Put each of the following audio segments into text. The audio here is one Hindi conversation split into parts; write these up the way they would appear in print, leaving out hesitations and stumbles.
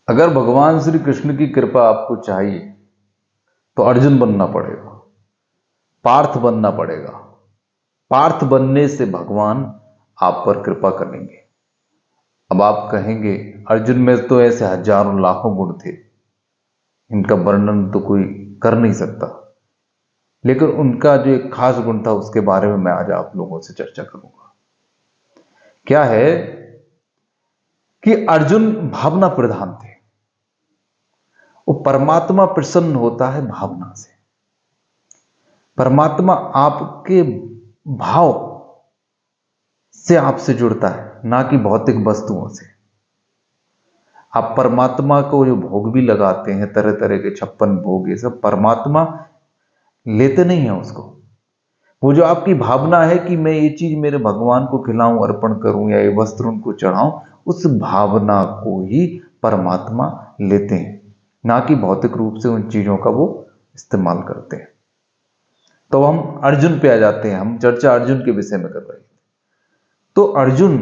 अगर भगवान श्री कृष्ण की कृपा आपको चाहिए तो अर्जुन बनना पड़ेगा, पार्थ बनना पड़ेगा। पार्थ बनने से भगवान आप पर कृपा करेंगे। अब आप कहेंगे अर्जुन में तो ऐसे हजारों लाखों गुण थे, इनका वर्णन तो कोई कर नहीं सकता, लेकिन उनका जो एक खास गुण था उसके बारे में मैं आज आप लोगों से चर्चा करूंगा। क्या है कि अर्जुन भावना प्रधान थे। वो परमात्मा प्रसन्न होता है भावना से। परमात्मा आपके भाव से आपसे जुड़ता है, ना कि भौतिक वस्तुओं से। आप परमात्मा को जो भोग भी लगाते हैं, तरह तरह के 56 भोग, ये सब परमात्मा लेते नहीं है उसको। वो जो आपकी भावना है कि मैं ये चीज मेरे भगवान को खिलाऊं, अर्पण करूं या ये वस्त्र उनको चढ़ाऊं, उस भावना को ही परमात्मा लेते हैं, ना कि भौतिक रूप से उन चीजों का वो इस्तेमाल करते हैं। तो हम अर्जुन पे आ जाते हैं। हम चर्चा अर्जुन के विषय में कर रहे हैं। तो अर्जुन,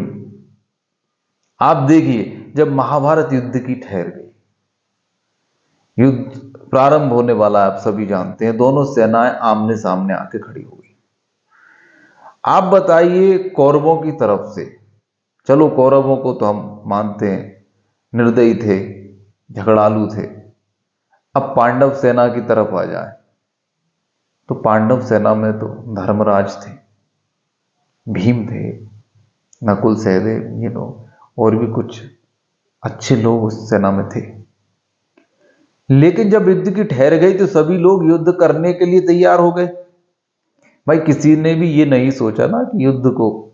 आप देखिए, जब महाभारत युद्ध की ठहर गई, युद्ध प्रारंभ होने वाला आप सभी जानते हैं, दोनों सेनाएं आमने सामने आके खड़ी हो गई। आप बताइए, कौरवों की तरफ से, चलो कौरवों को तो हम मानते हैं निर्दयी थे, झगड़ालू थे। अब पांडव सेना की तरफ आ जाए तो पांडव सेना में तो धर्मराज थे, भीम थे, नकुल, सहदेव, ये लोग और भी कुछ अच्छे लोग उस सेना में थे। लेकिन जब युद्ध की ठहर गई तो सभी लोग युद्ध करने के लिए तैयार हो गए। भाई किसी ने भी ये नहीं सोचा ना कि युद्ध को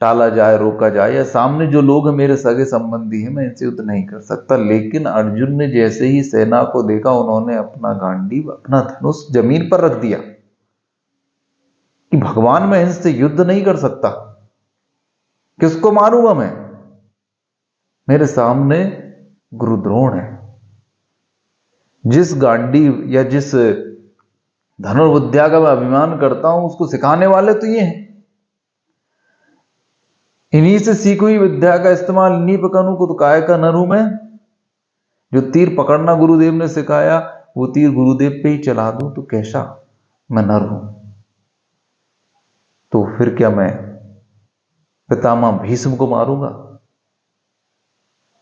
टाला जाए, रोका जाए, या सामने जो लोग हैं मेरे सगे संबंधी हैं, मैं इनसे युद्ध नहीं कर सकता। लेकिन अर्जुन ने जैसे ही सेना को देखा, उन्होंने अपना गांडीव, अपना धनुष जमीन पर रख दिया कि भगवान मैं इनसे युद्ध नहीं कर सकता, किसको मारूंगा मैं? मेरे सामने गुरु द्रोण है। जिस गांडीव या जिस धनुर्विद्या का मैं अभिमान करता हूं, उसको सिखाने वाले तो ये हैं। इन्हीं से सीखी हुई विद्या का इस्तेमाल इन्हीं पर करूं तो काय का नर हूं मैं? जो तीर पकड़ना गुरुदेव ने सिखाया, वो तीर गुरुदेव पे ही चला दूं तो कैसा मैं नर हूं? तो फिर क्या मैं पितामह भीष्म को मारूंगा?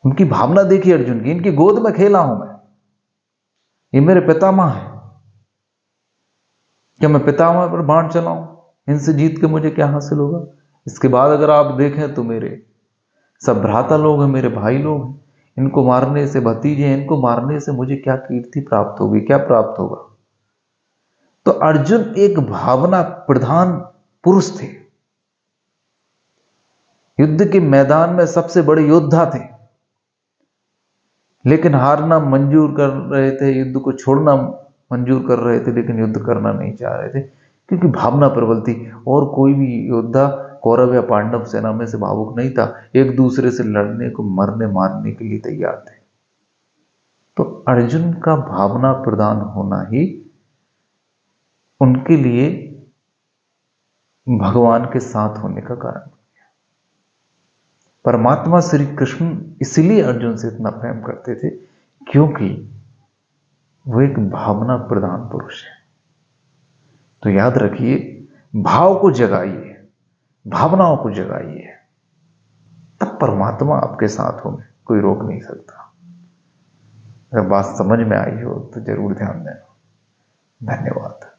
उनकी भावना देखिए अर्जुन की, इनकी गोद में खेला हूं मैं, ये मेरे पितामह है। क्या मैं पितामह पर बाण चलाऊं? इनसे जीत के मुझे क्या हासिल होगा? इसके बाद अगर आप देखें तो मेरे सब भ्राता लोग हैं, मेरे भाई लोग हैं, इनको मारने से, भतीजे हैं, इनको मारने से मुझे क्या कीर्ति प्राप्त होगी, क्या प्राप्त होगा? तो अर्जुन एक भावना प्रधान पुरुष थे, युद्ध के मैदान में सबसे बड़े योद्धा थे, लेकिन हारना मंजूर कर रहे थे, युद्ध को छोड़ना मंजूर कर रहे थे, लेकिन युद्ध करना नहीं चाह रहे थे, क्योंकि भावना प्रबल थी। और कोई भी योद्धा कौरव या पांडव सेना में से भावुक नहीं था, एक दूसरे से लड़ने को, मरने मारने के लिए तैयार थे। तो अर्जुन का भावना प्रधान होना ही उनके लिए भगवान के साथ होने का कारण। परमात्मा श्री कृष्ण इसलिए अर्जुन से इतना प्रेम करते थे क्योंकि वो एक भावना प्रधान पुरुष है। तो याद रखिए, भाव को जगाइए, भावनाओं को जगाइए, तब परमात्मा आपके साथ होंगे, कोई रोक नहीं सकता। अगर बात समझ में आई हो तो जरूर ध्यान देना। धन्यवाद।